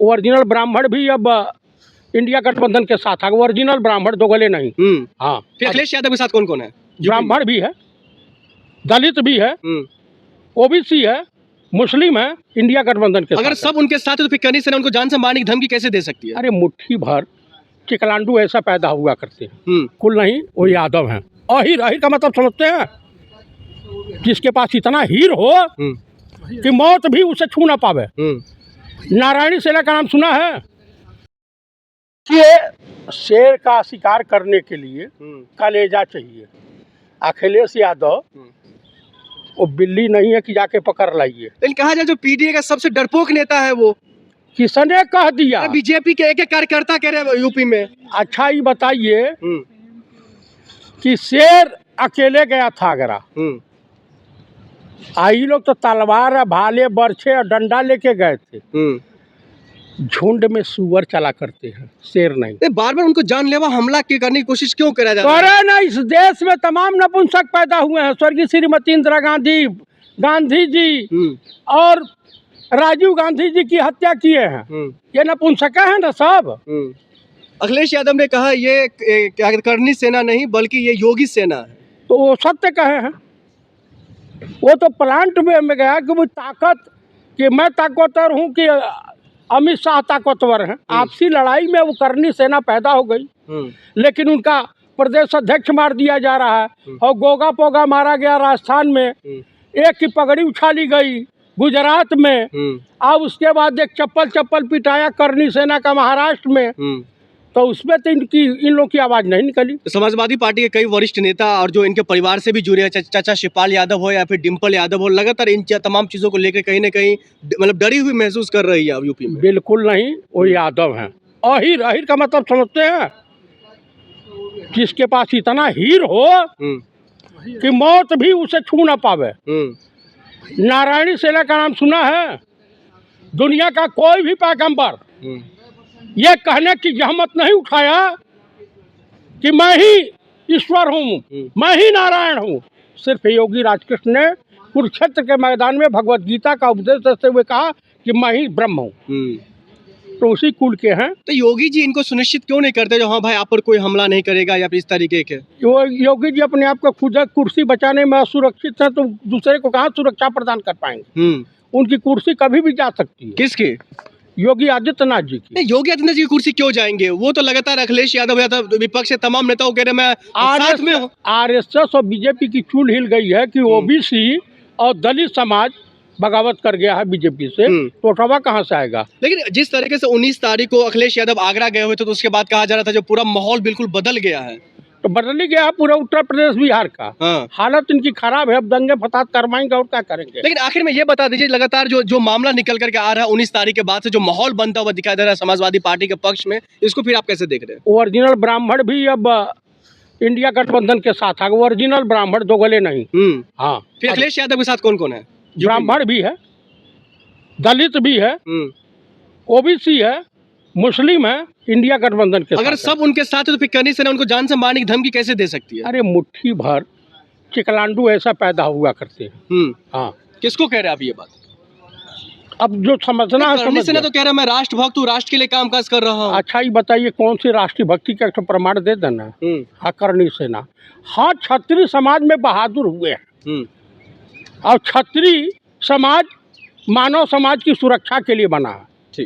Original ब्राह्मण भी अब इंडिया गठबंधन के साथ है। ओरिजिनल ब्राह्मण दो गले नहीं। हाँ, फिर अखिलेश यादव के साथ कौन कौन है? ब्राह्मण भी है, दलित भी है, ओबीसी है, मुस्लिम है, इंडिया गठबंधन के अगर साथ सब उनके साथ है तो फिर करनी सेना उनको जान से मारने की धमकी कैसे दे सकती है? अरे मुट्ठी भर चिकलांडू ऐसा पैदा हुआ करते हैं। कुल नहीं, वो यादव हैं। अहिर, अहिर का मतलब समझते हैं? जिसके पास इतना हीर हो कि मौत भी उसे छू ना पावे। नारायणी सेना का नाम सुना है? ये शेर का शिकार करने के लिए कलेजा चाहिए। अखिलेश यादव वो बिल्ली नहीं है कि जाके पकड़ लाइए। लेकिन कहा जाए जो पीडीए का सबसे डरपोक नेता है वो किसने कह दिया? बीजेपी के एक कार्यकर्ता कह रहे हैं यूपी में। अच्छा ये बताइए कि शेर अकेले गया था आगरा, आई लोग तो तलवार, भाले, बर्छे और डंडा लेके गए थे। झुंड में सुअर चला करते हैं, शेर नहीं। बार बार उनको जानलेवा हमला करने की कोशिश क्यों करा जा रहा है? करे ना, इस देश में तमाम नपुंसक पैदा हुए हैं। स्वर्गीय श्रीमती इंदिरा गांधी, गांधी जी और राजीव गांधी जी की हत्या किए हैं। ये नपुंसक है ना सब। अखिलेश यादव ने कहा ये क्या करनी सेना नहीं बल्कि ये योगी सेना है। तो वो सत्य कहे हैं। वो तो प्लांट में गया कि वो ताकत, कि मैं ताकतवर हूँ कि अमित शाह ताकतवर हैं। आपसी लड़ाई में वो करनी सेना पैदा हो गई। लेकिन उनका प्रदेश अध्यक्ष मार दिया जा रहा है और गोगा पोगा मारा गया राजस्थान में। एक की पगड़ी उछाली गई गुजरात में। अब उसके बाद एक चप्पल पिटाया करनी सेना का महाराष्ट्र में। तो उसमें तो इन लोगों की आवाज नहीं निकली। तो समाजवादी पार्टी के कई वरिष्ठ नेता और जो इनके परिवार से भी जुड़े हैं, चाचा शिवपाल यादव हो या फिर डिम्पल यादव हो, लगातार इन तमाम चीजों को लेकर कहीं ना कहीं मतलब डरी हुई महसूस कर रही है अब यूपी में। बिल्कुल नहीं, वो यादव हैं। अहिर, अहिर का मतलब समझते हैं? जिसके पास इतना हीर हो कि मौत भी उसे छू ना पावे। नारायणी सेना का नाम सुना है? दुनिया का कोई भी पैगंबर ये कहने की जहमत नहीं उठाया कि मैं ही ईश्वर हूँ, मैं ही नारायण हूँ। सिर्फ योगी राजकृष्ण ने कुरुक्षेत्र के मैदान में भगवत गीता का उपदेश देते हुए कहा कि मैं ही ब्रह्म हूँ। तो उसी कुल के हैं। तो योगी जी इनको सुनिश्चित क्यों नहीं करते जो हाँ भाई आप पर कोई हमला नहीं करेगा या फिर इस तरीके के? वो योगी जी अपने आप को खुद कुर्सी बचाने में असुरक्षित है, तो दूसरे को कहाँ सुरक्षा प्रदान कर पाएंगे? उनकी कुर्सी कभी भी जा सकती है। किसकी? योगी आदित्यनाथ जी की। योगी आदित्यनाथ जी की कुर्सी क्यों जाएंगे? वो तो लगातार अखिलेश यादव या तो विपक्ष के तमाम नेताओं कह रहे मैं साथ में हूं। आरएसएस और बीजेपी की चूल हिल गई है कि ओबीसी और दलित समाज बगावत कर गया है बीजेपी से। तो उठावा कहाँ से आएगा? लेकिन जिस तरीके से 19 तारीख को अखिलेश यादव आगरा गए हुए थे तो उसके बाद कहा जा रहा था जो पूरा माहौल बिल्कुल बदल गया है। तो बदल ही गया पूरा उत्तर प्रदेश बिहार का। हालत इनकी खराब है। अब दंगे फसाद करवाएंगे और क्या करेंगे? लेकिन आखिर में ये बता दीजिए, लगातार जो मामला निकल करके आ रहा है 19 तारीख के बाद से जो माहौल बनता हुआ दिखाई दे रहा है समाजवादी पार्टी के पक्ष में, इसको फिर आप कैसे देख रहे हैं? ओरिजिनल ब्राह्मण भी अब इंडिया गठबंधन के साथ है। ओरिजिनल ब्राह्मण दो गले नहीं। हाँ, फिर अखिलेश यादव के साथ कौन कौन है? ब्राह्मण भी है, दलित भी है, ओबीसी है, मुस्लिम है, इंडिया गठबंधन के अगर सब उनके साथ है तो फिर करनी सेना उनको जान से मारने की धमकी कैसे दे सकती है? अरे मुट्ठी भर चिकलांडू ऐसा पैदा हुआ करते हैं। हाँ, किसको कह रहे हैं आप ये बात? अब जो समझना है करनी सेना तो कह रहा है मैं राष्ट्रभक्त हूँ, राष्ट्र के लिए कामकाज कर रहा हूँ। अच्छा ये बताइए कौन सी राष्ट्रीय भक्ति का एक प्रमाण दे देना। हाँ, करनी सेना। हाँ, क्षत्रिय समाज में बहादुर हुए हैं और क्षत्रिय समाज मानव समाज की सुरक्षा के लिए बना है।